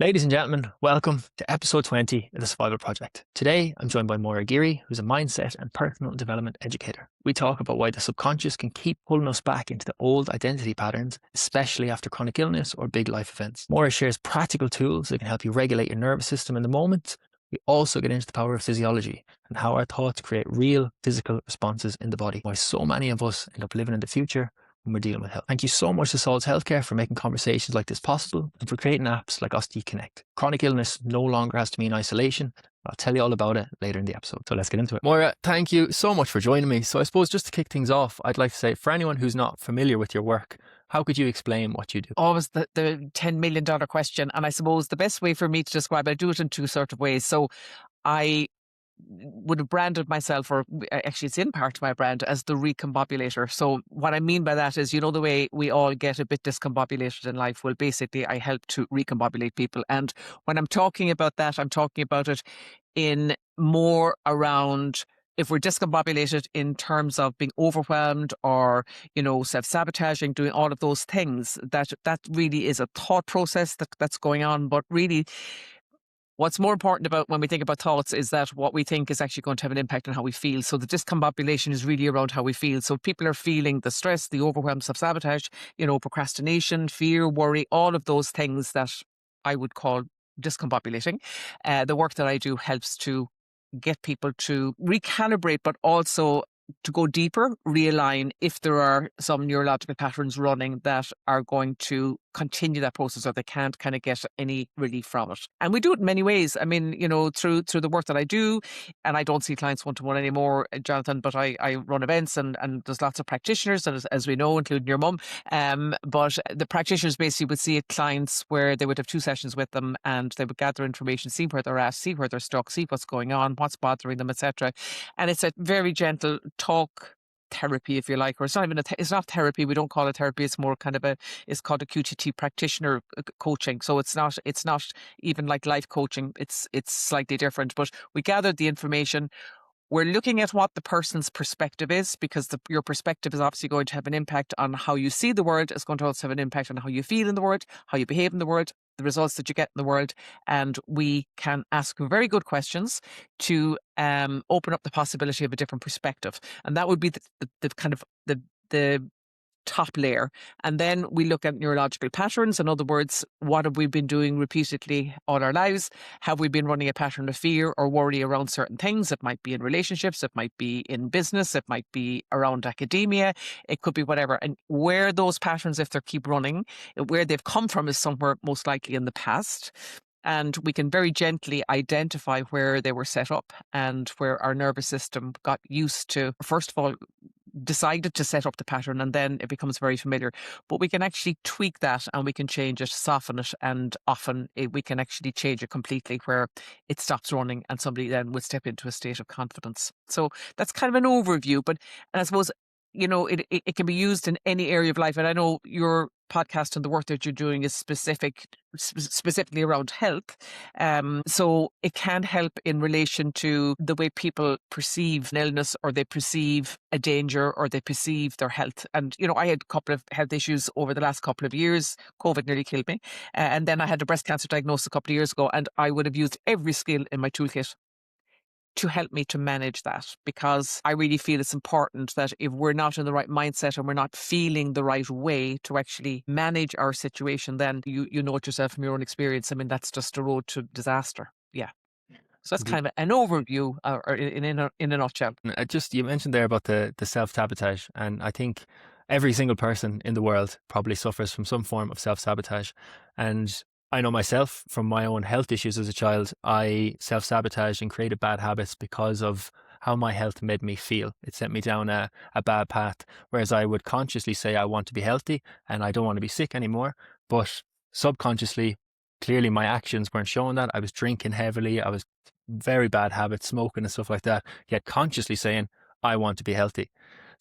Ladies and gentlemen, welcome to episode 20 of the Survival Project. Today, I'm joined by Moira Geary, who's a mindset and personal development educator. We talk about why the subconscious can keep pulling us back into the old identity patterns, especially after chronic illness or big life events. Moira shares practical tools that can help you regulate your nervous system in the moment. We also get into the power of physiology and how our thoughts create real physical responses in the body. Why so many of us end up living in the future when we're dealing with health. Thank you so much to Sol's Healthcare for making conversations like this possible and for creating apps like Osteoconnect. Connect. Chronic illness no longer has to mean isolation. I'll tell you all about it later in the episode. So let's get into it. Moira, thank you so much for joining me. So I suppose just to kick things off, I'd like to say for anyone who's not familiar with your work, how could you explain what you do? Always the $10 million question. And I suppose the best way for me to describe it, I do it in two sort of ways. So I would have branded myself, or actually it's in part of my brand, as the recombobulator. So what I mean by that is, you know, the way we all get a bit discombobulated in life. Well, basically I help to recombobulate people. And when I'm talking about that, I'm talking about it in more around if we're discombobulated in terms of being overwhelmed or, you know, self-sabotaging, doing all of those things, that really is a thought process that's going on. But really, what's more important about when we think about thoughts is that what we think is actually going to have an impact on how we feel. So the discombobulation is really around how we feel. So people are feeling the stress, the overwhelm, self-sabotage, you know, procrastination, fear, worry, all of those things that I would call discombobulating. The work that I do helps to get people to recalibrate, but also to go deeper, realign if there are some neurological patterns running that are going to continue that process or they can't kind of get any relief from it. And we do it in many ways. I mean, you know, through the work that I do, and I don't see clients one-to-one anymore, Jonathan, but I run events and there's lots of practitioners, and as we know, including your mum. But the practitioners basically would see clients where they would have two sessions with them and they would gather information, see where they're at, see where they're stuck, see what's going on, what's bothering them, etc. And it's a very gentle talk therapy, if you like, or it's not even it's not therapy. We don't call it therapy. It's more kind of it's called a QTT practitioner coaching. So it's not even like life coaching. It's slightly different, but we gathered the information. We're looking at what the person's perspective is, because your perspective is obviously going to have an impact on how you see the world. It's going to also have an impact on how you feel in the world, how you behave in the world, the results that you get in the world. And we can ask very good questions to open up the possibility of a different perspective. And that would be the kind of the top layer. And then we look at neurological patterns. In other words, what have we been doing repeatedly all our lives? Have we been running a pattern of fear or worry around certain things? It might be in relationships, it might be in business, it might be around academia, it could be whatever. And where those patterns, if they keep running, where they've come from is somewhere most likely in the past. And we can very gently identify where they were set up and where our nervous system got used to, first of all, decided to set up the pattern, and then it becomes very familiar. But we can actually tweak that and we can change it, soften it, and often we can actually change it completely where it stops running and somebody then would step into a state of confidence. So that's kind of an overview, and I suppose, you know, it can be used in any area of life. And I know your podcast and the work that you're doing is specifically around health. So it can help in relation to the way people perceive an illness, or they perceive a danger, or they perceive their health. And, you know, I had a couple of health issues over the last couple of years. COVID nearly killed me. And then I had a breast cancer diagnosis a couple of years ago, and I would have used every skill in my toolkit to help me to manage that, because I really feel it's important that if we're not in the right mindset and we're not feeling the right way to actually manage our situation, then you know it yourself from your own experience. I mean, that's just a road to disaster. Yeah. So that's kind of an overview, or in a nutshell. You mentioned there about the self-sabotage, and I think every single person in the world probably suffers from some form of self-sabotage. And I know myself from my own health issues as a child, I self-sabotaged and created bad habits because of how my health made me feel. It sent me down a bad path, whereas I would consciously say I want to be healthy and I don't want to be sick anymore. But subconsciously, clearly my actions weren't showing that. I was drinking heavily. I was very bad habits, smoking and stuff like that, yet consciously saying, I want to be healthy.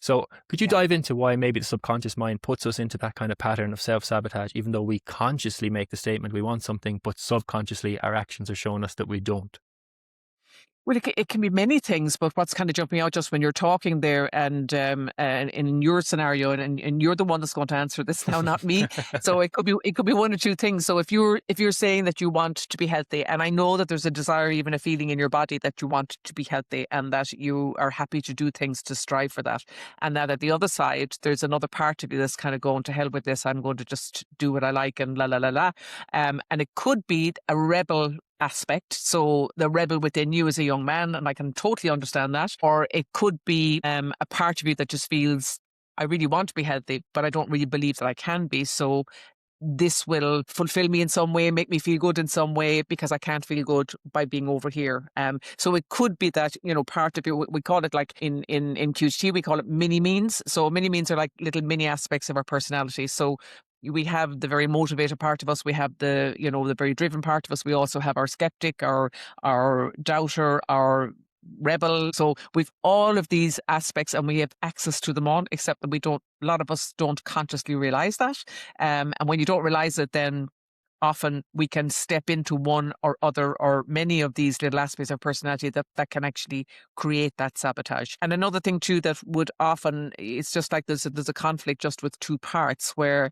So could you dive into why maybe the subconscious mind puts us into that kind of pattern of self-sabotage, even though we consciously make the statement we want something, but subconsciously our actions are showing us that we don't? Well, it can be many things, but what's kind of jumping out just when you're talking there, and in your scenario, and you're the one that's going to answer this now, not me. So it could be one or two things. So if you're saying that you want to be healthy, and I know that there's a desire, even a feeling in your body that you want to be healthy, and that you are happy to do things to strive for that, and that at the other side there's another part of you that's kind of going, to hell with this, I'm going to just do what I like and la la la la, and it could be a rebel aspect. So the rebel within you as a young man, and I can totally understand that. Or it could be a part of you that just feels, I really want to be healthy, but I don't really believe that I can be. So this will fulfill me in some way, make me feel good in some way, because I can't feel good by being over here. So it could be that, part of you, we call it, like in QHT, we call it mini means. So mini means are like little mini aspects of our personality. So we have the very motivated part of us. We have the very driven part of us. We also have our skeptic, our doubter, our rebel. So we've all of these aspects, and we have access to them all, except that a lot of us don't consciously realize that. And when you don't realize it, then often we can step into one or other or many of these little aspects of personality that can actually create that sabotage. And another thing too, that would often, it's just like there's a conflict just with two parts, where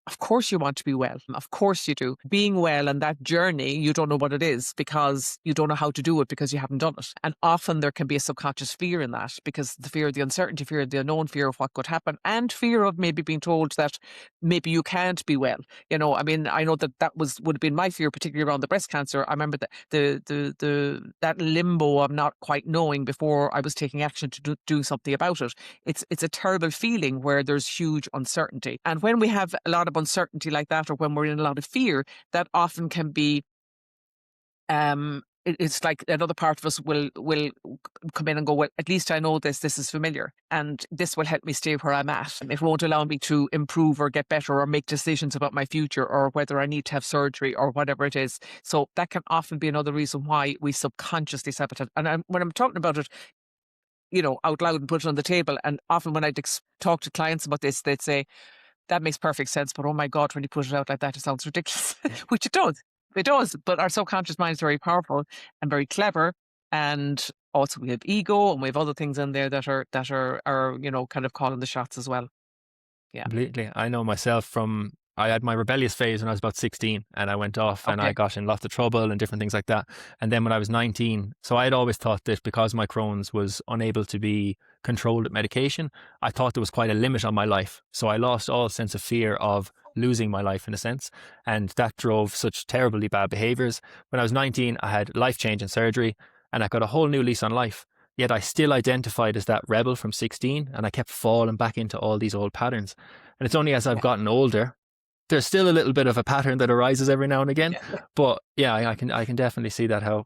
of course you want to be well. Of course you do. Being well and that journey, you don't know what it is, because you don't know how to do it, because you haven't done it. And often there can be a subconscious fear in that, because the fear of the uncertainty, fear of the unknown, fear of what could happen, and fear of maybe being told that maybe you can't be well. I mean, I know that would have been my fear, particularly around the breast cancer. I remember that that limbo of not quite knowing before I was taking action to do something about it. It's a terrible feeling where there's huge uncertainty. And when we have a lot of uncertainty like that, or when we're in a lot of fear, that often can be, it's like another part of us will come in and go, well, at least I know this is familiar, and this will help me stay where I'm at. It won't allow me to improve or get better or make decisions about my future, or whether I need to have surgery or whatever it is. So that can often be another reason why we subconsciously sabotage. And when I'm talking about it, out loud and put it on the table, and often when I talk to clients about this, they'd say, that makes perfect sense, but oh my God, when you put it out like that, it sounds ridiculous, which it does. It does. But our subconscious mind is very powerful and very clever. And also we have ego, and we have other things in there that are kind of calling the shots as well. Yeah. Completely. I know myself from, I had my rebellious phase when I was about 16, and I went off and I Okay. got in lots of trouble and different things like that. And then when I was 19, so I had always thought that because my Crohn's was unable to be controlled with medication, I thought there was quite a limit on my life. So I lost all sense of fear of losing my life in a sense. And that drove such terribly bad behaviors. When I was 19, I had life-changing surgery and I got a whole new lease on life. Yet I still identified as that rebel from 16, and I kept falling back into all these old patterns. And it's only as I've Yeah. gotten older, there's still a little bit of a pattern that arises every now and again. Yeah. But yeah, I can definitely see that, how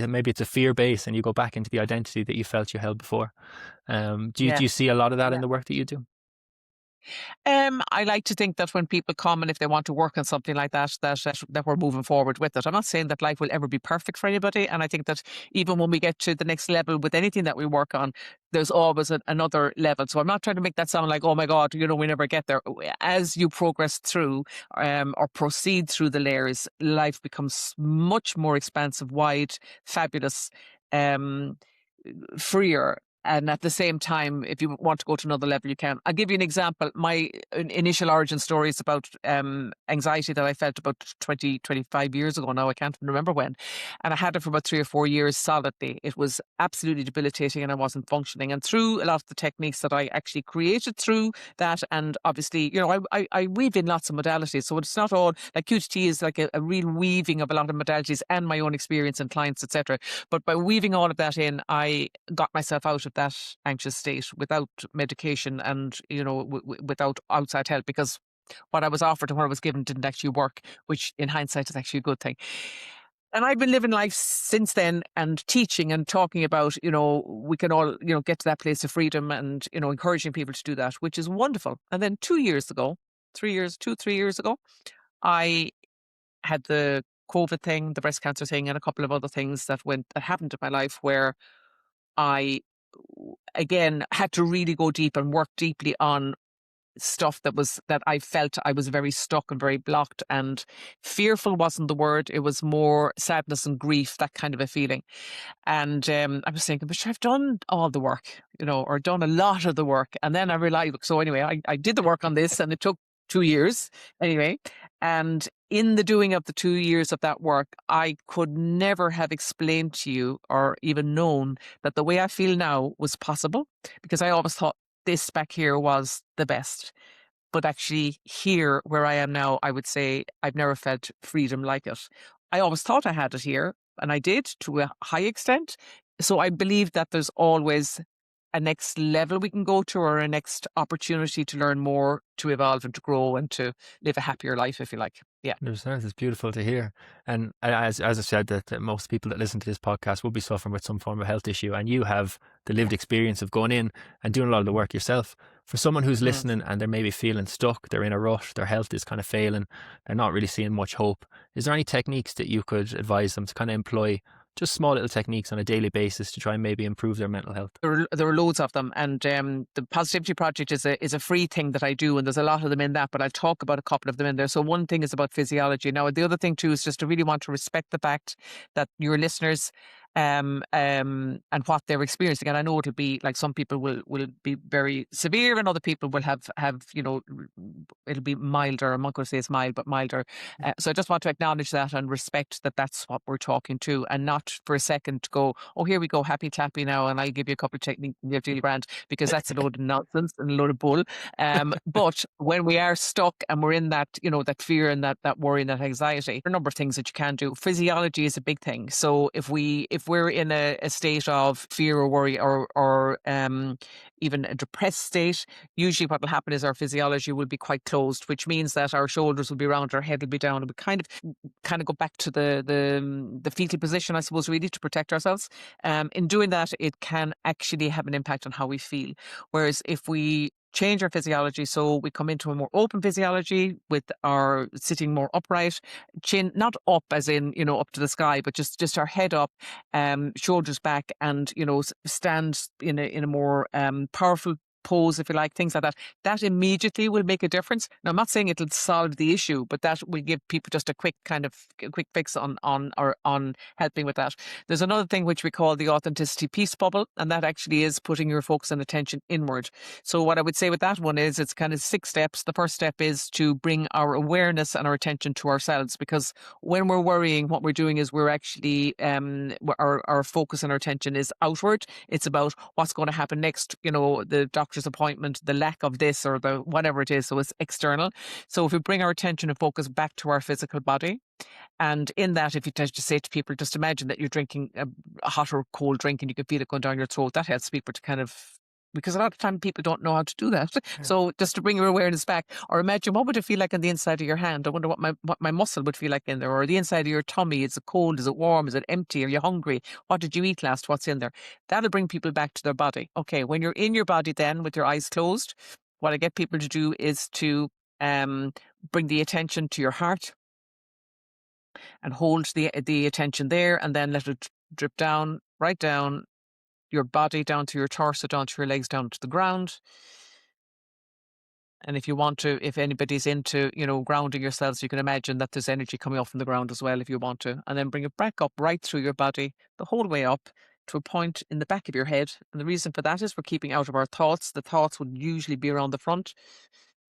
maybe it's a fear base and you go back into the identity that you felt you held before. Do you Yeah. see a lot of that in Yeah. the work that you do? I like to think that when people come, and if they want to work on something like that we're moving forward with it. I'm not saying that life will ever be perfect for anybody, and I think that even when we get to the next level with anything that we work on, there's always another level. So I'm not trying to make that sound like, oh my God, we never get there. As you progress through, or proceed through the layers, life becomes much more expansive, wide, fabulous, um, freer. And at the same time, if you want to go to another level, you can. I'll give you an example. My initial origin story is about anxiety that I felt about 20, 25 years ago now. I can't remember when. And I had it for about 3 or 4 years solidly. It was absolutely debilitating, and I wasn't functioning. And through a lot of the techniques that I actually created through that, and obviously, I weave in lots of modalities. So it's not all, like QHT is like a real weaving of a lot of modalities and my own experience and clients, etc. But by weaving all of that in, I got myself out of that anxious state without medication, and without outside help, because what I was offered and what I was given didn't actually work, which in hindsight is actually a good thing. And I've been living life since then, and teaching and talking about, we can all, get to that place of freedom, and, encouraging people to do that, which is wonderful. And then 2 years ago, 3 years ago, I had the COVID thing, the breast cancer thing, and a couple of other things that happened in my life, where I again had to really go deep and work deeply on stuff that I felt I was very stuck and very blocked, and fearful wasn't the word. It was more sadness and grief, that kind of a feeling. And I was thinking, but sure, I've done all the work, or done a lot of the work. And then I realized, so anyway, I did the work on this, and it took 2 years anyway. And in the doing of the 2 years of that work, I could never have explained to you or even known that the way I feel now was possible, because I always thought this back here was the best. But actually, here where I am now, I would say I've never felt freedom like it. I always thought I had it here, and I did to a high extent. So I believe that there's always a next level we can go to, or a next opportunity to learn more, to evolve and to grow and to live a happier life, if you like. Yeah. It's beautiful to hear. And as I said, that most people that listen to this podcast will be suffering with some form of health issue, and you have the lived experience of going in and doing a lot of the work yourself. For someone who's Mm. listening and they're maybe feeling stuck, they're in a rut, their health is kind of failing, they're not really seeing much hope. Is there any techniques that you could advise them to kind of employ, just small little techniques on a daily basis to try and maybe improve their mental health? There are loads of them, and the Positivity Project is a free thing that I do, and there's a lot of them in that. But I'll talk about a couple of them in there. So one thing is about physiology. Now, the other thing too is just to really want to respect the fact that your listeners, and what they're experiencing. And I know it'll be like, some people will be very severe, and other people will have it'll be milder. I'm not going to say it's mild, but milder. So I just want to acknowledge that and respect that that's what we're talking to, and not for a second to go, oh, here we go, happy clappy now, and I'll give you a couple of techniques and you're really grand, because that's a load of nonsense and a load of bull. But when we are stuck and we're in that, that fear and that worry and that anxiety, there are a number of things that you can do. Physiology is a big thing. So if we're in a state of fear or worry, or even a depressed state, usually what will happen is our physiology will be quite closed, which means that our shoulders will be round, our head will be down, and we kind of go back to the fetal position, I suppose, really, to protect ourselves. In doing that, it can actually have an impact on how we feel. Whereas if we change our physiology, so we come into a more open physiology with our sitting more upright, chin not up as in, up to the sky, but just our head up, shoulders back, and stand in a more powerful pose, if you like, things like that. That immediately will make a difference. Now, I'm not saying it'll solve the issue, but that will give people just a quick fix on helping with that. There's another thing which we call the authenticity peace bubble, and that actually is putting your focus and attention inward. So what I would say with that one is, it's kind of 6 steps. The first step is to bring our awareness and our attention to ourselves, because when we're worrying, what we're doing is we're actually our focus and our attention is outward. It's about what's going to happen next, the doctor's appointment, the lack of this, or the whatever it is. So it's external. So if we bring our attention and focus back to our physical body, and in that, if you just say to people, just imagine that you're drinking a hot or cold drink and you can feel it going down your throat, that helps people to kind of, because a lot of time people don't know how to do that. So just to bring your awareness back, or imagine, what would it feel like on the inside of your hand? I wonder what my muscle would feel like in there, or the inside of your tummy. Is it cold? Is it warm? Is it empty? Are you hungry? What did you eat last? What's in there? That'll bring people back to their body. Okay, when you're in your body, then with your eyes closed, what I get people to do is to bring the attention to your heart and hold the attention there, and then let it drip down, right down your body, down to your torso, down to your legs, down to the ground. And if you want to, if anybody's into, grounding yourselves, you can imagine that there's energy coming up from the ground as well, if you want to. And then bring it back up right through your body, the whole way up to a point in the back of your head. And the reason for that is we're keeping out of our thoughts. The thoughts would usually be around the front.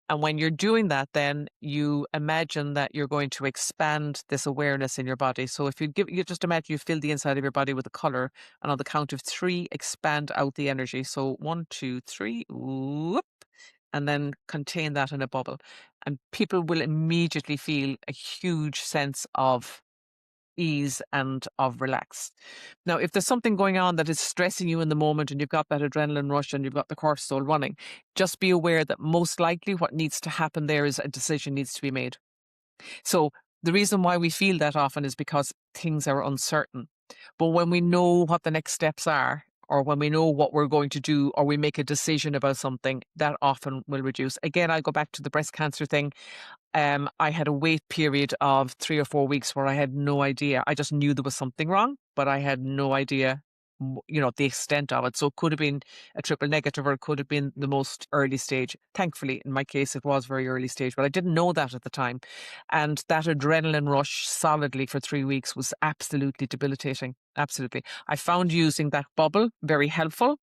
And when you're doing that, then you imagine that you're going to expand this awareness in your body. So if you just imagine you fill the inside of your body with a color, and on the count of 3, expand out the energy. So 1, 2, 3, whoop, and then contain that in a bubble. And people will immediately feel a huge sense of ease and of relax. Now, if there's something going on that is stressing you in the moment, and you've got that adrenaline rush and you've got the cortisol running, just be aware that most likely what needs to happen there is a decision needs to be made. So the reason why we feel that often is because things are uncertain. But when we know what the next steps are, or when we know what we're going to do, or we make a decision about something, that often will reduce. Again, I'll go back to the breast cancer thing. I had a wait period of 3 or 4 weeks where I had no idea. I just knew there was something wrong, but I had no idea the extent of it. So it could have been a triple negative, or it could have been the most early stage. Thankfully, in my case, it was very early stage, but I didn't know that at the time. And that adrenaline rush solidly for 3 weeks was absolutely debilitating. Absolutely. I found using that bubble very helpful,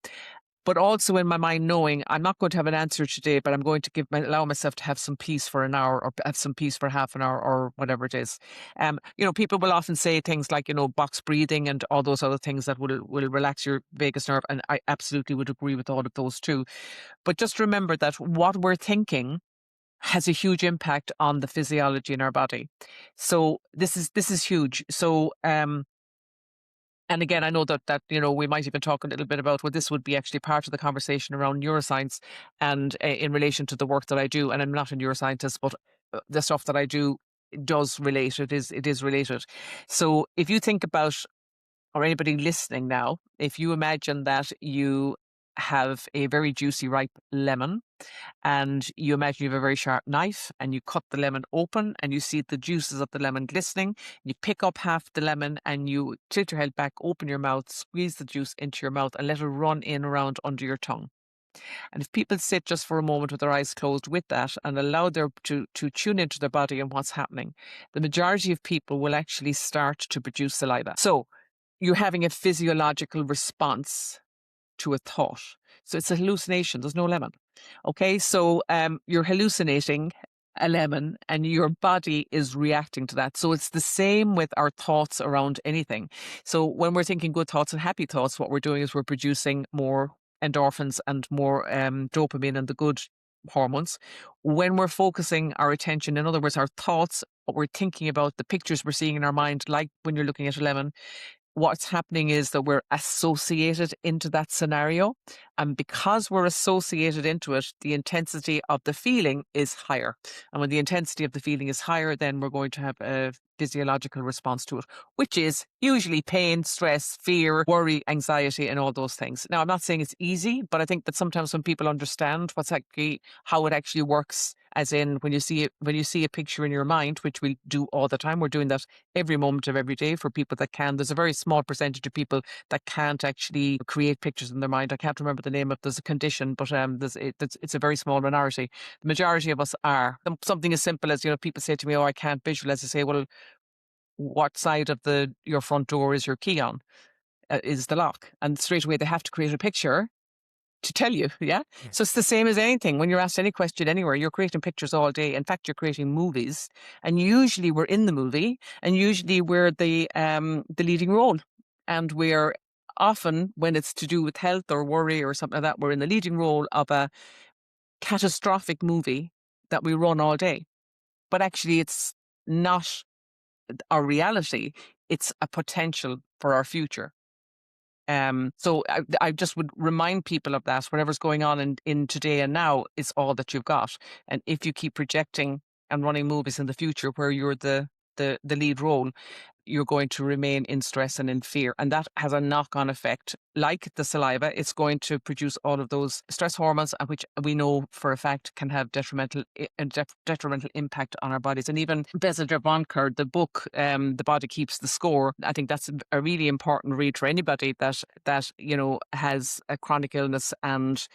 but also in my mind knowing I'm not going to have an answer today, but I'm going to allow myself to have some peace for an hour, or have some peace for half an hour, or whatever it is. People will often say things like, box breathing and all those other things that will relax your vagus nerve. And I absolutely would agree with all of those too. But just remember that what we're thinking has a huge impact on the physiology in our body. So this is huge. So, and again, I know that we might even talk a little bit about this would be actually part of the conversation around neuroscience, and in relation to the work that I do. And I'm not a neuroscientist, but the stuff that I do does relate. It is related. So if you think about, or anybody listening now, if you imagine that you have a very juicy ripe lemon, and you imagine you have a very sharp knife, and you cut the lemon open, and you see the juices of the lemon glistening. You pick up half the lemon, and you tilt your head back, open your mouth, squeeze the juice into your mouth, and let it run in around under your tongue. And if people sit just for a moment with their eyes closed with that, and allow to tune into their body and what's happening, the majority of people will actually start to produce saliva. So you're having a physiological response to a thought. So it's a hallucination. There's no lemon. Okay, so you're hallucinating a lemon, and your body is reacting to that. So it's the same with our thoughts around anything. So when we're thinking good thoughts and happy thoughts, what we're doing is we're producing more endorphins and more dopamine and the good hormones. When we're focusing our attention, in other words, our thoughts, what we're thinking about, the pictures we're seeing in our mind, like when you're looking at a lemon, what's happening is that we're associated into that scenario. And because we're associated into it, the intensity of the feeling is higher. And when the intensity of the feeling is higher, then we're going to have a physiological response to it, which is usually pain, stress, fear, worry, anxiety, and all those things. Now, I'm not saying it's easy, but I think that sometimes when people understand how it actually works, as in when you see a picture in your mind, which we do all the time, we're doing that every moment of every day for people that can. There's a very small percentage of people that can't actually create pictures in their mind. I can't remember the name of there's a condition, but it's a very small minority. The majority of us are. Something as simple as, people say to me, "Oh, I can't visualize." I say, "Well, what side of your front door is your key on? Is the lock?" And straight away they have to create a picture to tell you. Yeah. Yeah. So it's the same as anything. When you're asked any question anywhere, you're creating pictures all day. In fact, you're creating movies, and usually we're in the movie, and usually we're the leading role. And we're often, when it's to do with health or worry or something like that, we're in the leading role of a catastrophic movie that we run all day. But actually it's not our reality. It's a potential for our future. So I just would remind people of that. Whatever's going on in today and now is all that you've got. And if you keep projecting and running movies in the future where you're the lead role, you're going to remain in stress and in fear. And that has a knock-on effect. Like the saliva, it's going to produce all of those stress hormones, which we know for a fact can have detrimental impact on our bodies. And even Bessel Bonker, the book, The Body Keeps the Score, I think that's a really important read for anybody that has a chronic illness and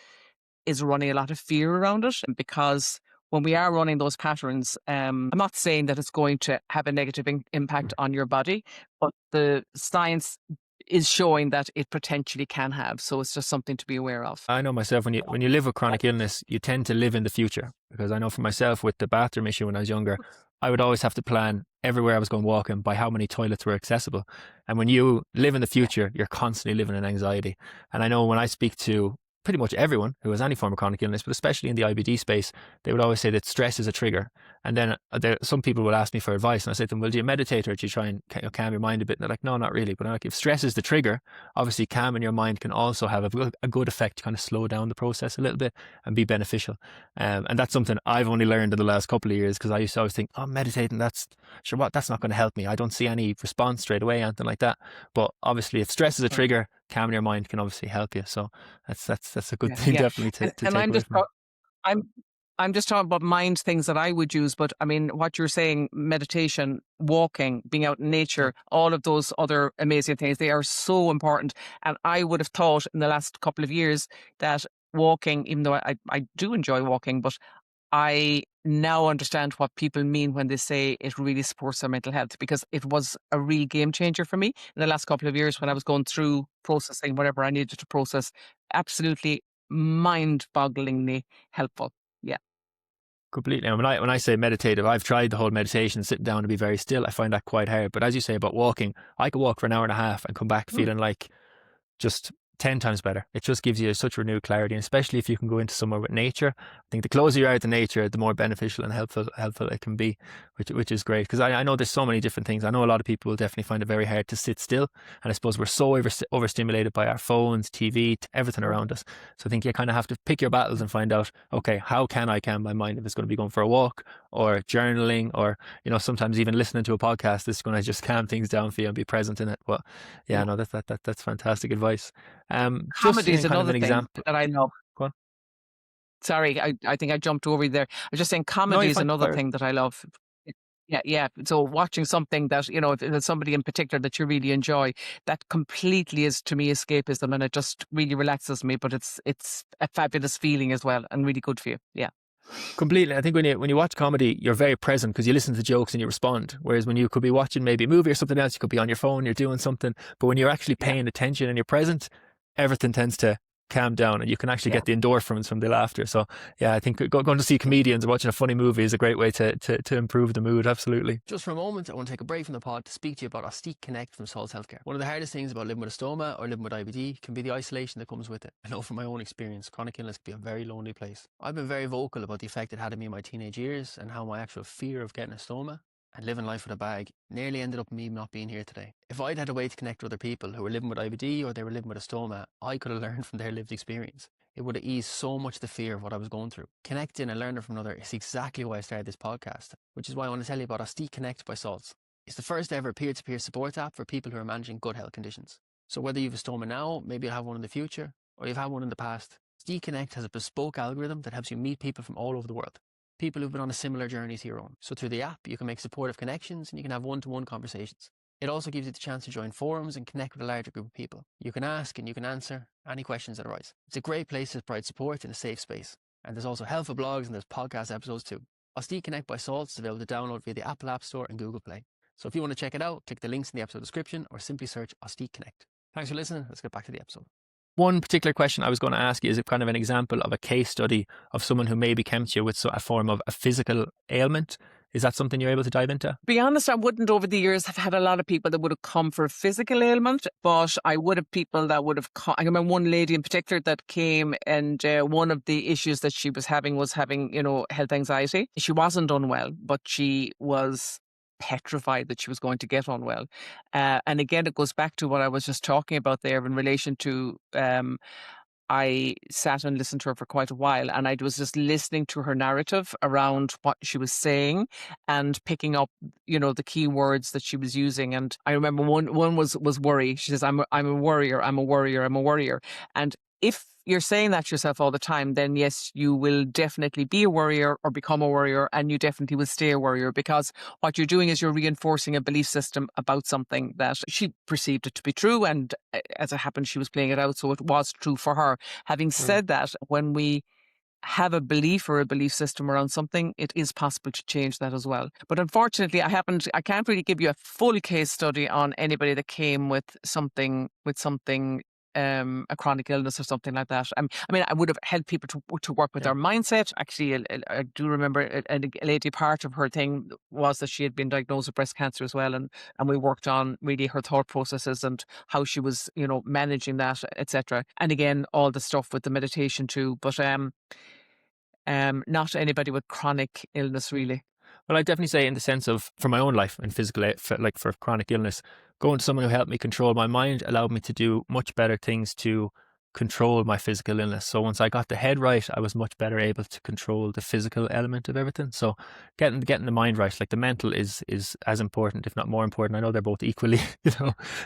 is running a lot of fear around it. Because when we are running those patterns, I'm not saying that it's going to have a negative impact on your body, but the science is showing that it potentially can have. So it's just something to be aware of. I know myself, when you live with chronic illness, you tend to live in the future, because I know for myself with the bathroom issue when I was younger, I would always have to plan everywhere I was going walking by how many toilets were accessible. And when you live in the future, you're constantly living in anxiety. And I know when I speak to pretty much everyone who has any form of chronic illness, but especially in the IBD space, they would always say that stress is a trigger. And then some people will ask me for advice, and I say to them, "Well, do you meditate, or do you try and calm your mind a bit?" And they're like, "No, not really." But I'm like, if stress is the trigger, obviously calming your mind can also have a good effect to kind of slow down the process a little bit and be beneficial. And that's something I've only learned in the last couple of years, because I used to always think, "Oh, meditating, that's not going to help me. I don't see any response straight away," anything like that. But obviously, if stress is a trigger, calming your mind can obviously help you. So that's a good Yeah, thing, yeah. definitely, to And take I'm away just from it. I'm I'm just talking about mind things that I would use. But I mean, what you're saying, meditation, walking, being out in Yeah. nature, all of those other amazing things, they are so important. And I would have thought in the last couple of years that walking, even though I do enjoy walking, but I now understand what people mean when they say it really supports their mental health, because it was a real game changer for me in the last couple of years when I was going through processing whatever I needed to process. Absolutely mind bogglingly helpful. Yeah. Completely. And when I say meditative, I've tried the whole meditation, sitting down to be very still. I find that quite hard. But as you say about walking, I could walk for an hour and a half and come back Mm. feeling like just 10 times better. It just gives you such renewed clarity, and especially if you can go into somewhere with nature. I think the closer you are to nature, the more beneficial and helpful it can be, which is great. Because I know there's so many different things. I know a lot of people will definitely find it very hard to sit still, and I suppose we're so overstimulated by our phones, TV, everything around us. So I think you kind of have to pick your battles and find out, okay, how can I calm my mind if it's going to be going for a walk or journaling, or sometimes even listening to a podcast is going to just calm things down for you and be present in it. But yeah, Yeah. no, that's fantastic advice. Just Comedy is in kind of another an thing example. that I love. Go on. Sorry, I think I jumped over you there. I was just saying No, comedy you're is fine. another Fire. thing that I love. Yeah, yeah. So watching something that, if there's somebody in particular that you really enjoy, that completely is to me escapism, and it just really relaxes me. But it's a fabulous feeling as well, and really good for you. Yeah. Completely. I think when you watch comedy, you're very present because you listen to jokes and you respond. Whereas when you could be watching maybe a movie or something else, you could be on your phone, you're doing something. But when you're actually Yeah. paying attention and you're present, everything tends to calm down, and you can actually Yeah. get the endorphins from the laughter. So yeah, I think going to see comedians or watching a funny movie is a great way to improve the mood. Absolutely. Just for a moment, I want to take a break from the pod to speak to you about Ostique Connect from Sol's Healthcare. One of the hardest things about living with a stoma or living with IBD can be the isolation that comes with it. I know from my own experience, chronic illness can be a very lonely place. I've been very vocal about the effect it had on me in my teenage years, and how my actual fear of getting a stoma and living life with a bag nearly ended up me not being here today. If I'd had a way to connect with other people who were living with IBD or they were living with a stoma, I could have learned from their lived experience. It would have eased so much the fear of what I was going through. Connecting and learning from another is exactly why I started this podcast, which is why I want to tell you about Ostique Connect by Salts. It's the first ever peer-to-peer support app for people who are managing gut health conditions. So whether you have a stoma now, maybe you'll have one in the future, or you've had one in the past, Ostique Connect has a bespoke algorithm that helps you meet people from all over the world. People who've been on a similar journey to your own. So through the app, you can make supportive connections and you can have one-to-one conversations. It also gives you the chance to join forums and connect with a larger group of people. You can ask and you can answer any questions that arise. It's a great place to provide support in a safe space. And there's also helpful blogs and there's podcast episodes too. Ostique Connect by Salts is available to download via the Apple App Store and Google Play. So if you want to check it out, click the links in the episode description or simply search Ostique Connect. Thanks for listening. Let's get back to the episode. One particular question I was going to ask you is kind of an example of a case study of someone who maybe came to you with a form of a physical ailment. Is that something you're able to dive into? To be honest, I wouldn't over the years have had a lot of people that would have come for physical ailment, but I would have people that would have come. I remember one lady in particular that came, and one of the issues that she was having, health anxiety. She wasn't unwell, but she was petrified that she was going to get unwell. And again, it goes back to what I was just talking about there in relation to I sat and listened to her for quite a while, and I was just listening to her narrative around what she was saying and picking up, the key words that she was using. And I remember one was worry. She says, I'm a worrier, I'm a worrier, I'm a worrier. And if you're saying that to yourself all the time, then yes, you will definitely be a worrier or become a worrier, and you definitely will stay a worrier, because what you're doing is you're reinforcing a belief system about something that she perceived it to be true. And as it happened, she was playing it out, so it was true for her. Having said that, when we have a belief or a belief system around something, it is possible to change that as well. But unfortunately, I can't really give you a full case study on anybody that came with something, a chronic illness or something like that. I mean, I would have helped people to work with Yeah. their mindset. Actually, I do remember a lady, part of her thing was that she had been diagnosed with breast cancer as well. And we worked on really her thought processes and how she was, managing that, etc. And again, all the stuff with the meditation too. But not anybody with chronic illness really. Well, I definitely say in the sense of, for my own life and physical, like for chronic illness, going to someone who helped me control my mind allowed me to do much better things to control my physical illness. So once I got the head right, I was much better able to control the physical element of everything. So getting the mind right, like the mental is as important, if not more important. I know they're both equally,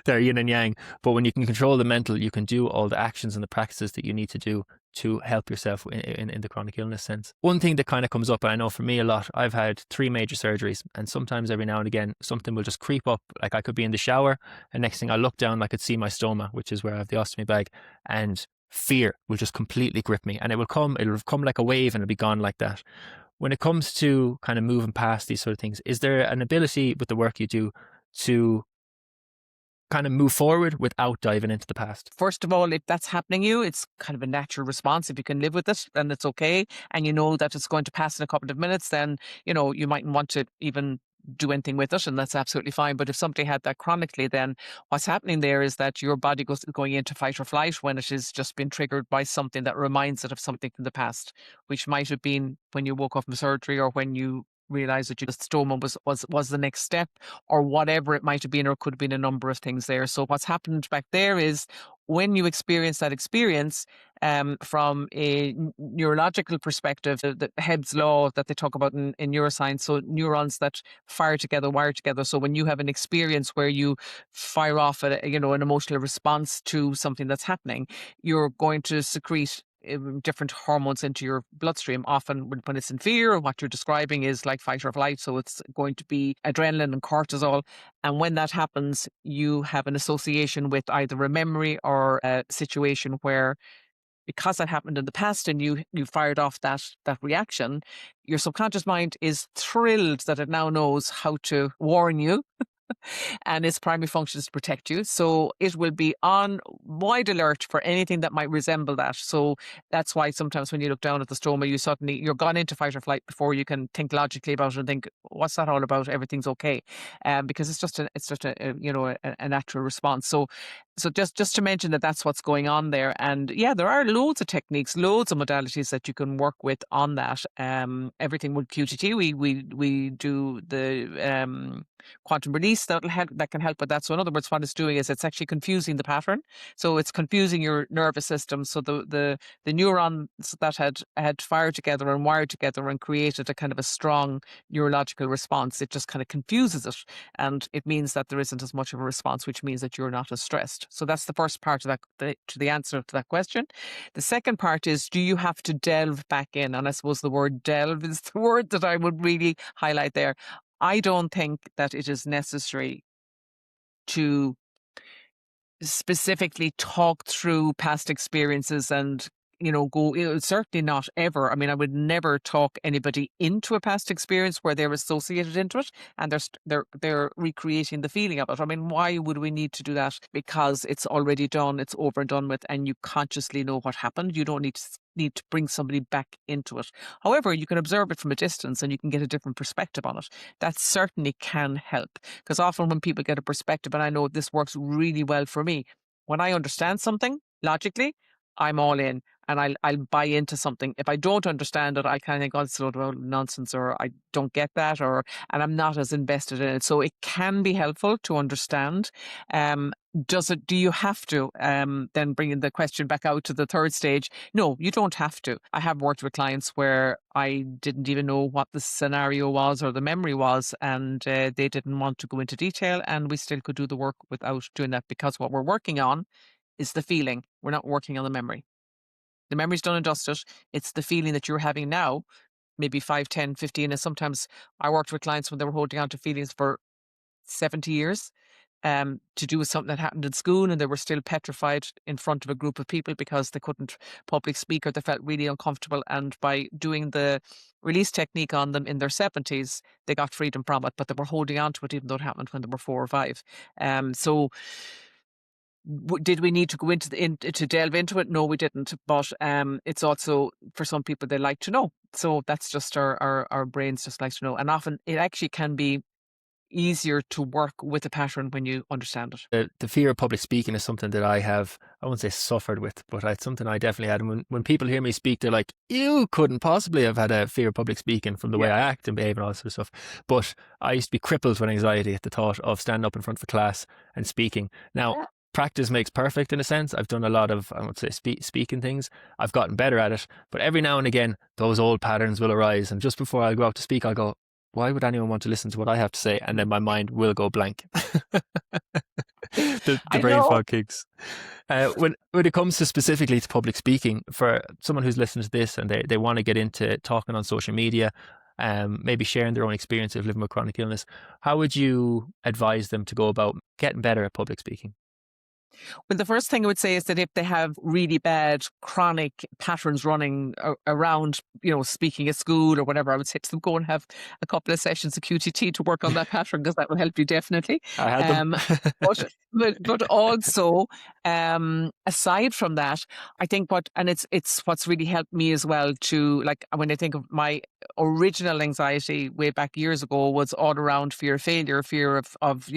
they're yin and yang. But when you can control the mental, you can do all the actions and the practices that you need to do to help yourself in the chronic illness sense. One thing that kind of comes up, and I know for me a lot, I've had 3 major surgeries, and sometimes every now and again something will just creep up. Like I could be in the shower, and next thing I look down, I could see my stoma, which is where I have the ostomy bag, and fear will just completely grip me, and it'll come like a wave, and it'll be gone like that. When it comes to kind of moving past these sort of things, is there an ability with the work you do to kind of move forward without diving into the past? First of all, if that's happening to you, it's kind of a natural response. If you can live with it, then it's okay. And you know that it's going to pass in a couple of minutes, then, you mightn't want to even do anything with it, and that's absolutely fine. But if somebody had that chronically, then what's happening there is that your body going into fight or flight when it has just been triggered by something that reminds it of something from the past, which might have been when you woke up from surgery, or when you realize that your stoma was the next step, or whatever it might have been, or could have been a number of things there. So what's happened back there is, when you experience that experience, from a neurological perspective, the Hebb's law that they talk about in neuroscience, so neurons that fire together, wire together. So when you have an experience where you fire off an emotional response to something that's happening, you're going to secrete different hormones into your bloodstream. Often when it's in fear, what you're describing is like fight or flight, so it's going to be adrenaline and cortisol. And when that happens, you have an association with either a memory or a situation where, because that happened in the past and you fired off that reaction, your subconscious mind is thrilled that it now knows how to warn you, and its primary function is to protect you. So it will be on wide alert for anything that might resemble that. So that's why sometimes when you look down at the stoma, you're gone into fight or flight before you can think logically about it and think, what's that all about? Everything's okay, because it's just a natural response. So just to mention that that's what's going on there. And yeah, there are loads of techniques, loads of modalities that you can work with on that. Everything with QTT, we do the quantum release that can help with that. So in other words, what it's doing is it's actually confusing the pattern. So it's confusing your nervous system. So the neurons that had fired together and wired together and created a kind of a strong neurological response, it just kind of confuses it, and it means that there isn't as much of a response, which means that you're not as stressed. So that's the first part of that, to the answer to that question. The second part is, do you have to delve back in? And I suppose the word delve is the word that I would really highlight there. I don't think that it is necessary to specifically talk through past experiences and go, certainly not ever. I mean, I would never talk anybody into a past experience where they're associated into it and they're recreating the feeling of it. I mean, why would we need to do that? Because it's already done, it's over and done with, and you consciously know what happened. You don't need to bring somebody back into it. However, you can observe it from a distance and you can get a different perspective on it. That certainly can help, because often when people get a perspective, and I know this works really well for me, when I understand something logically, I'm all in and I'll buy into something. If I don't understand it, I kind of think, oh, it's a load of nonsense, or I don't get that, and I'm not as invested in it. So it can be helpful to understand. Do you have to, then bringing the question back out to the third stage? No, you don't have to. I have worked with clients where I didn't even know what the scenario was or the memory was, and they didn't want to go into detail, and we still could do the work without doing that, because what we're working on is the feeling. We're not working on the memory. The memory's done and dusted. It's the feeling that you're having now, maybe 5, 10, 15. And sometimes I worked with clients when they were holding on to feelings for 70 years, to do with something that happened in school, and they were still petrified in front of a group of people because they couldn't public speak, or they felt really uncomfortable. And by doing the release technique on them in their 70s, they got freedom from it, but they were holding on to it even though it happened when they were 4 or 5. So did we need to go to delve into it? No, we didn't. But it's also, for some people, they like to know. So that's just our brains just like to know. And often it actually can be easier to work with a pattern when you understand it. The fear of public speaking is something that I won't say suffered with, but it's something I definitely had. And when people hear me speak, they're like, you couldn't possibly have had a fear of public speaking from the way I act and behave and all that sort of stuff. But I used to be crippled with anxiety at the thought of standing up in front of a class and speaking. Now, practice makes perfect in a sense. I've done a lot of, I would say, speaking things. I've gotten better at it. But every now and again, those old patterns will arise. And just before I go out to speak, I'll go, why would anyone want to listen to what I have to say? And then my mind will go blank. the I brain know. fog kicks. When it comes to specifically to public speaking, for someone who's listening to this and they want to get into talking on social media, maybe sharing their own experience of living with chronic illness, how would you advise them to go about getting better at public speaking? Well, the first thing I would say is that if they have really bad chronic patterns running around, speaking at school or whatever, I would say to them, go and have a couple of sessions of QTT to work on that pattern, because that will help you definitely. I had them. Um, but also, aside from that, I think it's what's really helped me as well to, like, when I think of my original anxiety way back years ago, was all around fear of failure, fear of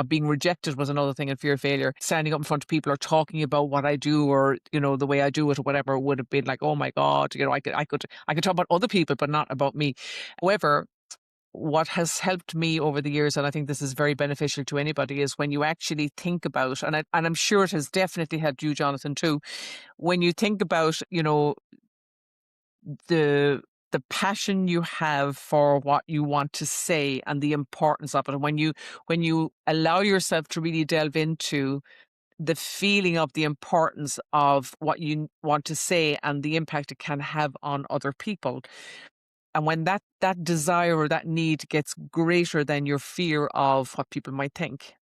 being rejected was another thing, and fear of failure. Standing up in front of people or talking about what I do, or the way I do it or whatever, would have been like, oh my God, I could talk about other people but not about me. However, what has helped me over the years, and I think this is very beneficial to anybody, is when you actually think about, and I'm sure it has definitely helped you, Jonathan, too, when you think about, the passion you have for what you want to say and the importance of it. And when you allow yourself to really delve into the feeling of the importance of what you want to say and the impact it can have on other people, and when that desire or that need gets greater than your fear of what people might think,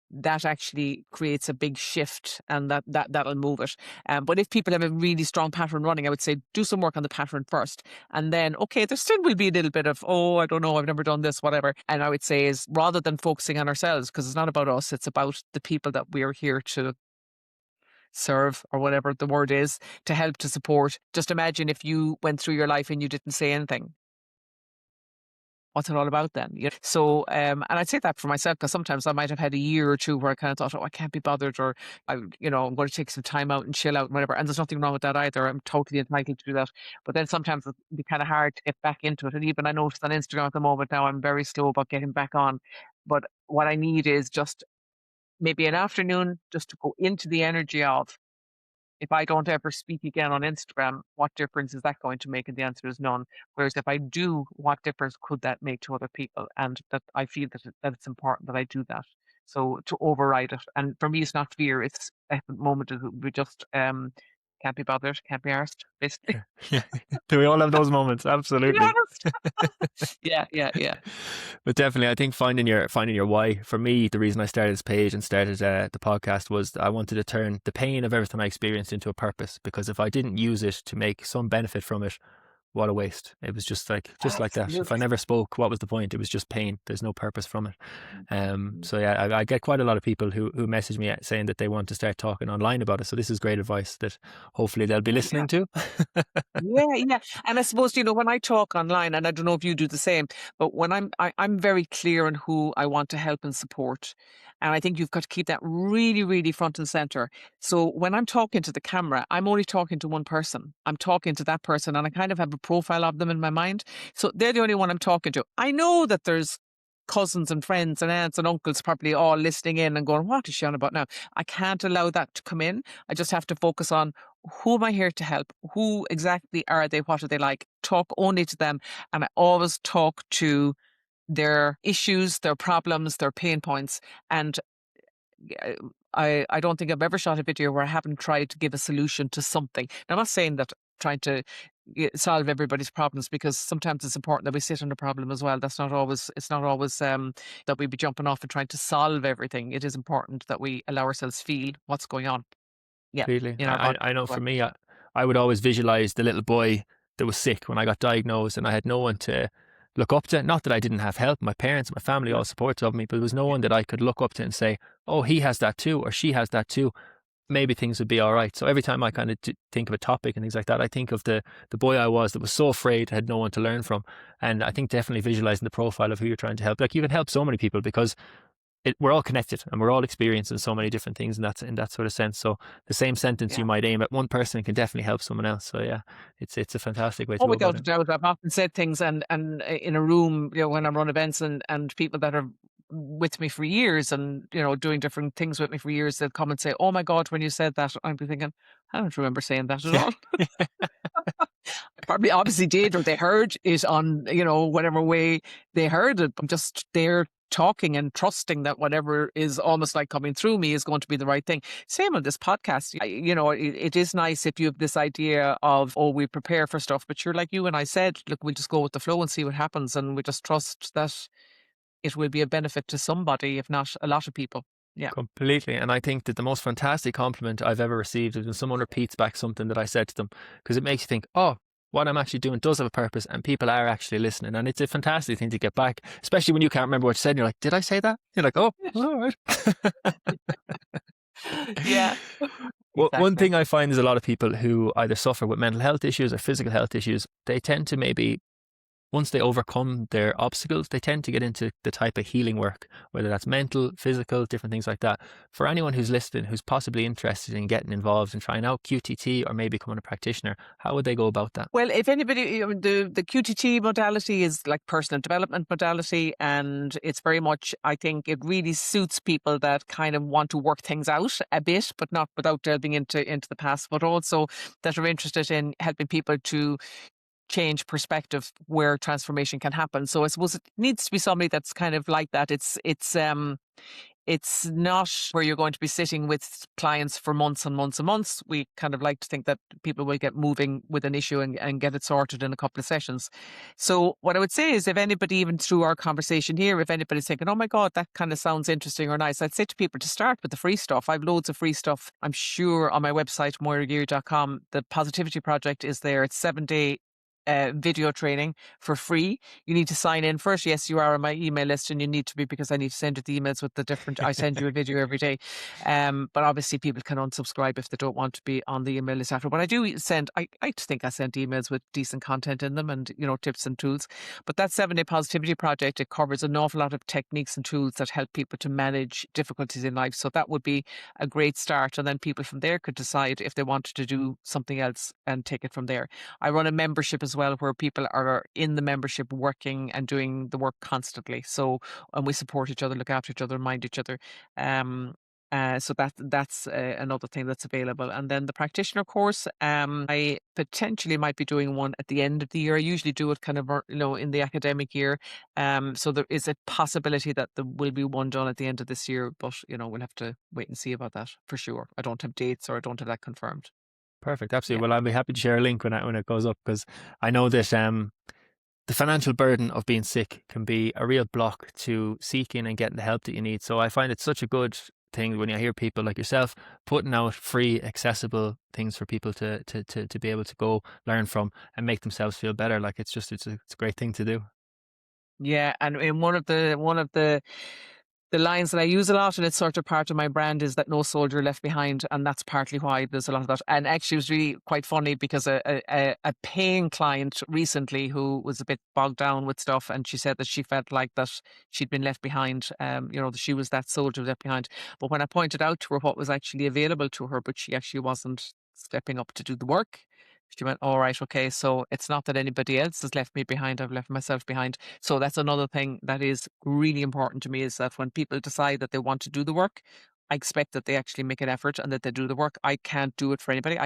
that actually creates a big shift, and that'll move it. But if people have a really strong pattern running, I would say do some work on the pattern first, and then, okay, there still will be a little bit of, oh, I don't know, I've never done this, whatever. And I would say, is rather than focusing on ourselves, because it's not about us, it's about the people that we're here to serve, or whatever the word is, to help, to support. Just imagine if you went through your life and you didn't say anything. What's it all about then? So, and I'd say that for myself, because sometimes I might have had a year or two where I kind of thought, oh, I can't be bothered, or I'm going to take some time out and chill out and whatever. And there's nothing wrong with that either. I'm totally entitled to do that. But then sometimes it'd be kind of hard to get back into it. And even I noticed on Instagram at the moment now, I'm very slow about getting back on. But what I need is just maybe an afternoon just to go into the energy of, if I don't ever speak again on Instagram, what difference is that going to make? And the answer is none. Whereas if I do, what difference could that make to other people? And that I feel that it's important that I do that. So to override it. And for me, it's not fear. It's at the moment we just can't be bothered, can't be arsed, basically. Yeah. Do we all have those moments? To be Absolutely. honest. Yeah, yeah, yeah. But definitely, I think finding your why. For me, the reason I started this page and started the podcast was I wanted to turn the pain of everything I experienced into a purpose. Because if I didn't use it to make some benefit from it, what a waste. It was just like that. If I Absolutely. never spoke, what was the point? It was just pain. There's no purpose from it. Mhm. So yeah, I get quite a lot of people who message me saying that they want to start talking online about it. So this is great advice that hopefully they'll be Yeah. listening to. Yeah, yeah. And I suppose, when I talk online, and I don't know if you do the same, but when I'm very clear on who I want to help and support. And I think you've got to keep that really, really front and center. So when I'm talking to the camera, I'm only talking to one person. I'm talking to that person, and I kind of have a profile of them in my mind. So they're the only one I'm talking to. I know that there's cousins and friends and aunts and uncles probably all listening in and going, what is she on about now? I can't allow that to come in. I just have to focus on, who am I here to help? Who exactly are they? What are they like? Talk only to them. And I always talk to their issues, their problems, their pain points. And uh, I don't think I've ever shot a video where I haven't tried to give a solution to something. Now, I'm not saying that trying to solve everybody's problems, because sometimes it's important that we sit on a problem as well. It's not always that we be jumping off and trying to solve everything. It is important that we allow ourselves feel what's going on. Yeah, Completely. in our I, body I I know as well. for me, I would always visualize the little boy that was sick when I got diagnosed and I had no one to look up to. Not that I didn't have help. My parents, my family, Yeah, all supportive of me, but there was no yeah, one that I could look up to and say, oh, he has that too, or she has that too. Maybe things would be all right. So every time I kind of think of a topic and things like that, I think of the boy I was that was so afraid, had no one to learn from. And I think definitely visualizing the profile of who you're trying to help. Like you can help so many people because we're all connected and we're all experiencing so many different things in that sort of sense. So the same sentence yeah. you might aim at one person can definitely help someone else. So yeah, it's a fantastic way to Oh, go about without a it. doubt. I've often said things, and in a room, when I run events, and people that are with me for years and, doing different things with me for years, they'll come and say, oh my God, when you said that, I'd be thinking, I don't remember saying that at Yeah, all. Probably obviously did, or they heard it on, whatever way they heard it. I'm just there talking and trusting that whatever is almost like coming through me is going to be the right thing. Same on this podcast. It is nice if you have this idea of, oh, we prepare for stuff, but you're like you and I said, look, we'll just go with the flow and see what happens. And we just trust that it will be a benefit to somebody, if not a lot of people. Yeah. Completely. And I think that the most fantastic compliment I've ever received is when someone repeats back something that I said to them, because it makes you think, oh, what I'm actually doing does have a purpose and people are actually listening. And it's a fantastic thing to get back, especially when you can't remember what you said and you're like, did I say that? You're like, oh, all right. Yeah. Well, one Exactly. thing I find is a lot of people who either suffer with mental health issues or physical health issues, they tend to maybe, once they overcome their obstacles, they tend to get into the type of healing work, whether that's mental, physical, different things like that. For anyone who's listening, who's possibly interested in getting involved and trying out QTT or maybe becoming a practitioner, how would they go about that? Well, if anybody, the QTT modality is like personal development modality, and it's very much, I think it really suits people that kind of want to work things out a bit, but not without delving into the past, but also that are interested in helping people to change perspective where transformation can happen. So I suppose it needs to be somebody that's kind of like that. It's not where you're going to be sitting with clients for months and months and months. We kind of like to think that people will get moving with an issue and get it sorted in a couple of sessions. So what I would say is, if anybody, even through our conversation here, if anybody's thinking, oh my God, that kind of sounds interesting or nice, I'd say to people to start with the free stuff. I've loads of free stuff. I'm sure on my website, moirageary.com, the Positivity Project is there. It's 7-day video training for free. You need to sign in first. Yes, you are on my email list, and you need to be, because I need to send you the emails with the different. I send you a video every day, but obviously people can unsubscribe if they don't want to be on the email list after. But I do send. I think I send emails with decent content in them, and tips and tools. But that 7-day positivity project, it covers an awful lot of techniques and tools that help people to manage difficulties in life. So that would be a great start, and then people from there could decide if they wanted to do something else and take it from there. I run a membership as well, where people are in the membership working and doing the work constantly. So, and we support each other, look after each other, mind each other. So that's another thing that's available. And then the practitioner course, I potentially might be doing one at the end of the year. I usually do it kind of, in the academic year. So there is a possibility that there will be one done at the end of this year, but we'll have to wait and see about that for sure. I don't have dates, or I don't have that confirmed. Perfect. Absolutely. Yeah. Well, I'll be happy to share a link when it goes up, because I know that the financial burden of being sick can be a real block to seeking and getting the help that you need. So I find it such a good thing when I hear people like yourself putting out free, accessible things for people to be able to go learn from and make themselves feel better. Like it's a great thing to do. Yeah, and in one of the lines that I use a lot, and it's sort of part of my brand, is that no soldier left behind, and that's partly why there's a lot of that. And actually, it was really quite funny, because a paying client recently who was a bit bogged down with stuff, and she said that she felt like that she'd been left behind. That she was that soldier left behind. But when I pointed out to her what was actually available to her, but she actually wasn't stepping up to do the work. She went, all right, okay, so it's not that anybody else has left me behind, I've left myself behind. So that's another thing that is really important to me, is that when people decide that they want to do the work, I expect that they actually make an effort and that they do the work. I can't do it for anybody.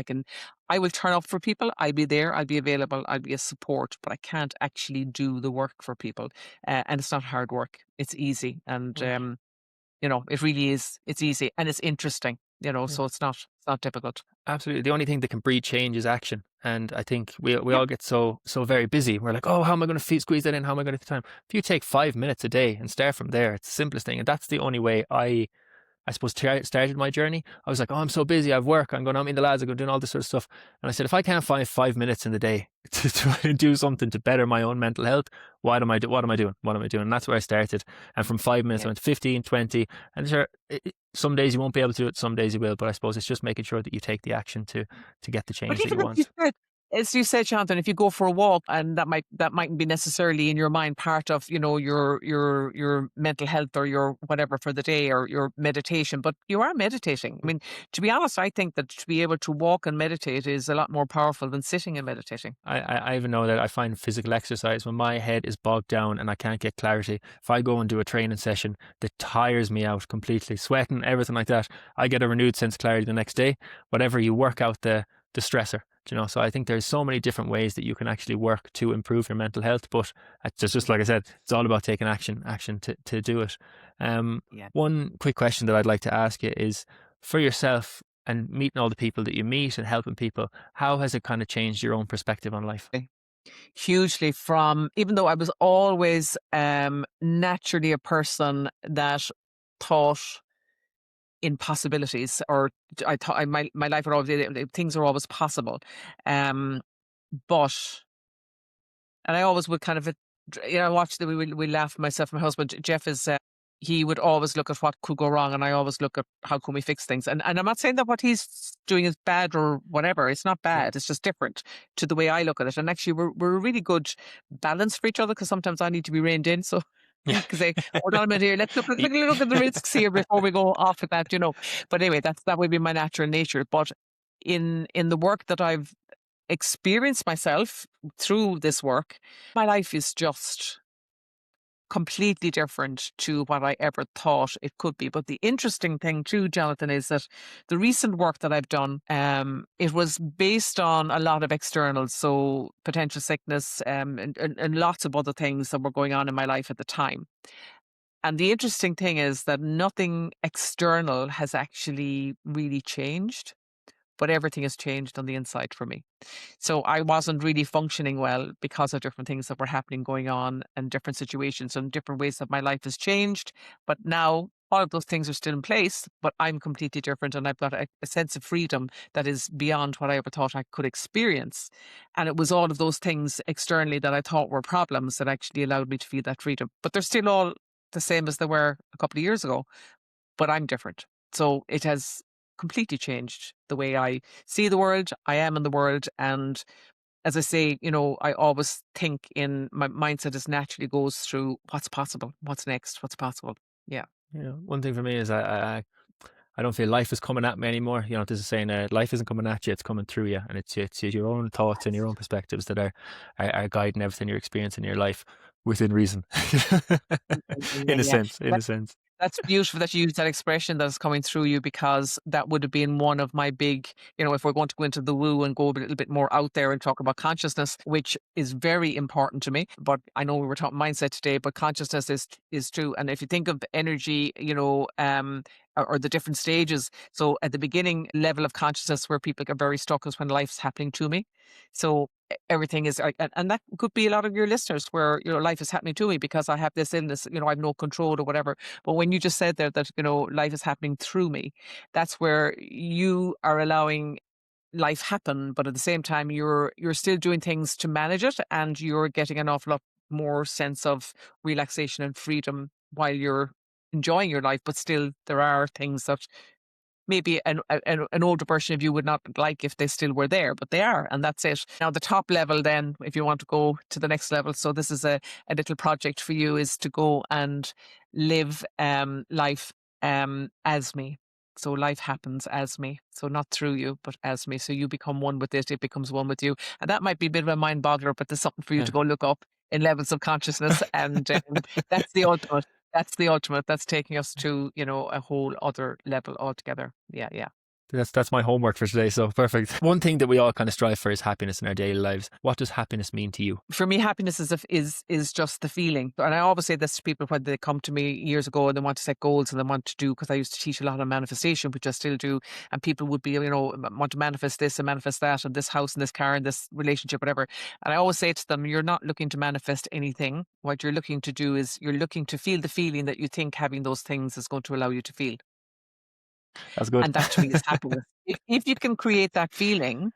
I will turn up for people. I'll be there. I'll be available. I'll be a support, but I can't actually do the work for people. And it's not hard work. It's easy. And, it really is. It's easy and it's interesting, Yeah. so it's not difficult. Absolutely. The only thing that can breed change is action. And I think we all get so very busy. We're like, oh, how am I going to squeeze that in? How am I going to get the time? If you take 5 minutes a day and start from there, it's the simplest thing. And that's the only way I suppose started my journey. I was like, oh, I'm so busy. I have work. I'm going out meeting the lads. I'm going doing all this sort of stuff. And I said, if I can't find 5 minutes in the day to try and do something to better my own mental health, what am I doing? What am I doing? And that's where I started. And from 5 minutes, I Yeah. went to 15, 20. And sure, some days you won't be able to do it. Some days you will. But I suppose it's just making sure that you take the action to get the But change that you even want. as you said, Jonathan, if you go for a walk, and that mightn't be necessarily in your mind part of your mental health or your whatever for the day, or your meditation, but you are meditating. I mean, to be honest, I think that to be able to walk and meditate is a lot more powerful than sitting and meditating. I even know that I find physical exercise, when my head is bogged down and I can't get clarity, if I go and do a training session that tires me out completely, sweating, everything like that, I get a renewed sense of clarity the next day. Whatever, you work out the stressor. So I think there's so many different ways that you can actually work to improve your mental health, but it's just like I said, it's all about taking action to do it. Um, Yeah. One quick question that I'd like to ask you is, for yourself and meeting all the people that you meet and helping people, how has it kind of changed your own perspective on life? Hugely, from even though I was always naturally a person that thought in possibilities, or I thought my life would always, things are always possible. Um, but and I always would kind of, watch the we laugh, myself and my husband. Jeff is he would always look at what could go wrong, and I always look at how can we fix things. And I'm not saying that what he's doing is bad or whatever. It's not Yeah. bad. It's just different to the way I look at it. And actually, we're a really good balance for each other, because sometimes I need to be reined in. So Yeah. he can say, "Hold on a minute here. Let's look at the risks here before we go off at that." But anyway, that would be my natural nature. But in the work that I've experienced myself through this work, my life is just completely different to what I ever thought it could be. But the interesting thing too, Jonathan, is that the recent work that I've done, it was based on a lot of externals, so potential sickness, and lots of other things that were going on in my life at the time. And the interesting thing is that nothing external has actually really changed, but everything has changed on the inside for me. So I wasn't really functioning well because of different things that were happening, going on, and different situations and different ways that my life has changed. But now all of those things are still in place, but I'm completely different, and I've got a sense of freedom that is beyond what I ever thought I could experience. And it was all of those things externally that I thought were problems that actually allowed me to feel that freedom. But they're still all the same as they were a couple of years ago, but I'm different. So it has completely changed the way I see the world, I am in the world. And as I say, I always think, in my mindset is naturally goes through what's possible, what's next, what's possible. Yeah. One thing for me is I don't feel life is coming at me anymore. This is saying life isn't coming at you; it's coming through you, and it's your own thoughts and your own perspectives that are guiding everything you're experiencing in your life within reason, Yeah, yeah, yeah, in a yeah. sense. In a sense, That's beautiful that you use that expression that is coming through you, because that would have been one of my big, if we're going to go into the woo and go a little bit more out there and talk about consciousness, which is very important to me. But I know we were talking mindset today, but consciousness is true. And if you think of energy, or the different stages. So at the beginning level of consciousness, where people get very stuck, is when life's happening to me. So everything is, and that could be a lot of your listeners, where life is happening to me because I have this illness, I have no control or whatever. But when you just said there that life is happening through me, that's where you are allowing life happen, but at the same time you're still doing things to manage it, and you're getting an awful lot more sense of relaxation and freedom while you're enjoying your life. But still, there are things that maybe an older version of you would not like if they still were there, but they are, and that's it. Now, the top level, then, if you want to go to the next level, so this is a little project for you, is to go and live life as me. So life happens as me. So not through you, but as me. So you become one with it, it becomes one with you. And that might be a bit of a mind boggler, but there's something for you to yeah. go look up in levels of consciousness. And that's the ultimate. That's the ultimate. That's taking us to, a whole other level altogether. Yeah, yeah. That's my homework for today. So perfect. One thing that we all kind of strive for is happiness in our daily lives. What does happiness mean to you? For me, happiness is just the feeling. And I always say this to people when they come to me years ago and they want to set goals and they want to do, because I used to teach a lot on manifestation, which I still do. And people would be, want to manifest this and manifest that, and this house and this car and this relationship, whatever. And I always say to them, you're not looking to manifest anything. What you're looking to do is you're looking to feel the feeling that you think having those things is going to allow you to feel. That's good. And that to me is happiness. If you can create that feeling,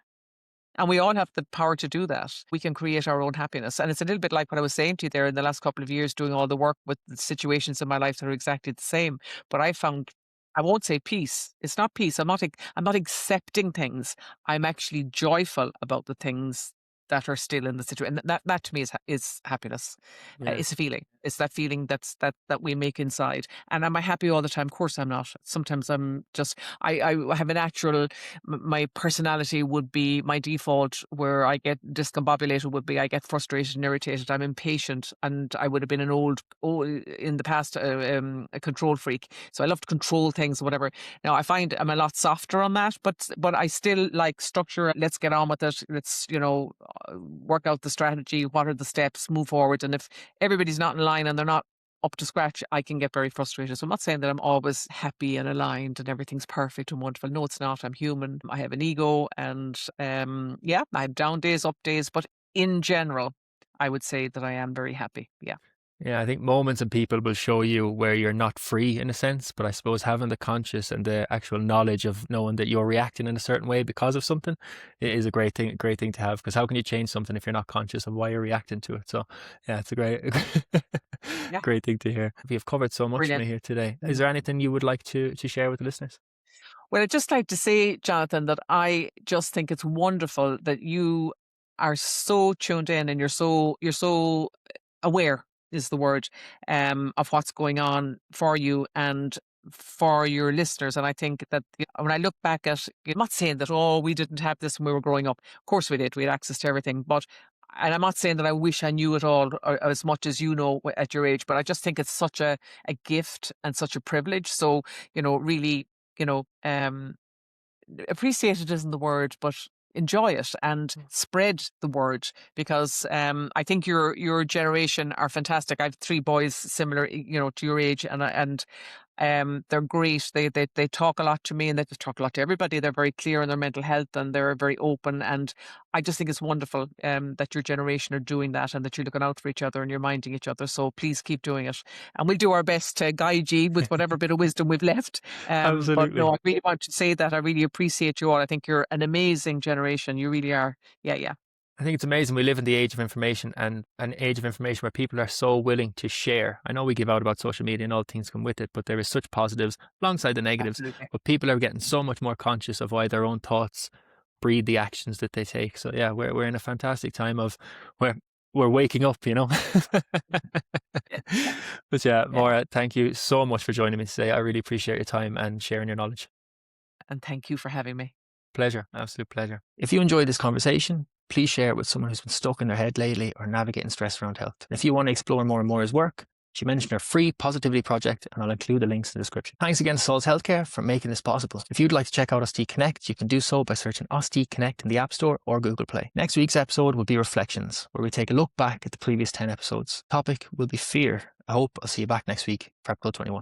and we all have the power to do that, we can create our own happiness. And it's a little bit like what I was saying to you there, in the last couple of years, doing all the work with the situations in my life that are exactly the same. But I found, I won't say peace. It's not peace. I'm not accepting things. I'm actually joyful about the things that are still in the situation. And that to me is happiness. Yeah. It's a feeling. It's that feeling that we make inside. And am I happy all the time? Of course I'm not. Sometimes I'm just I have a natural my personality would be my default where I get discombobulated would be I get frustrated and irritated. I'm impatient, and I would have been an in the past a control freak. So I love to control things, whatever. Now I find I'm a lot softer on that, but I still like structure. Let's get on with it. Let's work out the strategy. What are the steps? Move forward. And if everybody's not in line and they're not up to scratch, I can get very frustrated. So I'm not saying that I'm always happy and aligned and everything's perfect and wonderful. No, it's not. I'm human. I have an ego, and yeah, I have down days, up days, but in general, I would say that I am very happy. Yeah. Yeah, I think moments and people will show you where you're not free in a sense, but I suppose having the conscious and the actual knowledge of knowing that you're reacting in a certain way because of something is a great thing to have. Because how can you change something if you're not conscious of why you're reacting to it? So yeah, it's a great, Yeah. great thing to hear. We have covered so much from Brilliant. here today. Is there anything you would like to share with the listeners? Well, I'd just like to say, Jonathan, that I just think it's wonderful that you are so tuned in and you're so aware is the word of what's going on for you and for your listeners. And I think that when I look back at, I'm not saying that, oh, we didn't have this when we were growing up. Of course we did. We had access to everything. And I'm not saying that I wish I knew it all or as much as you know at your age, but I just think it's such a gift and such a privilege. So, really, you know, um, appreciate it isn't the word, but enjoy it and spread the word because I think your generation are fantastic. I have three boys similar, to your age, and they're great. They talk a lot to me, and they talk a lot to everybody. They're very clear on their mental health, and they're very open. And I just think it's wonderful that your generation are doing that, and that you're looking out for each other and you're minding each other. So please keep doing it, and we'll do our best to guide you with whatever bit of wisdom we've left. But no, Absolutely. I really want to say that I really appreciate you all. I think you're an amazing generation. You really are. Yeah, yeah. I think it's amazing we live in the age of information and an age of information where people are so willing to share. I know we give out about social media and all things come with it, but there is such positives alongside the negatives. Absolutely. But people are getting so much more conscious of why their own thoughts breed the actions that they take. So yeah, we're in a fantastic time of where we're waking up, you know. Yeah, yeah, But yeah, yeah. Maura, thank you so much for joining me today. I really appreciate your time and sharing your knowledge. And thank you for having me. Pleasure, absolute pleasure. If you enjoyed this conversation, please share it with someone who's been stuck in their head lately or navigating stress around health. And if you want to explore more and Moira's work, she mentioned her free positivity project, and I'll include the links in the description. Thanks again to Souls Healthcare for making this possible. If you'd like to check out ST Connect, you can do so by searching ST Connect in the App Store or Google Play. Next week's episode will be Reflections, where we take a look back at the previous 10 episodes. Topic will be fear. I hope I'll see you back next week for episode 21.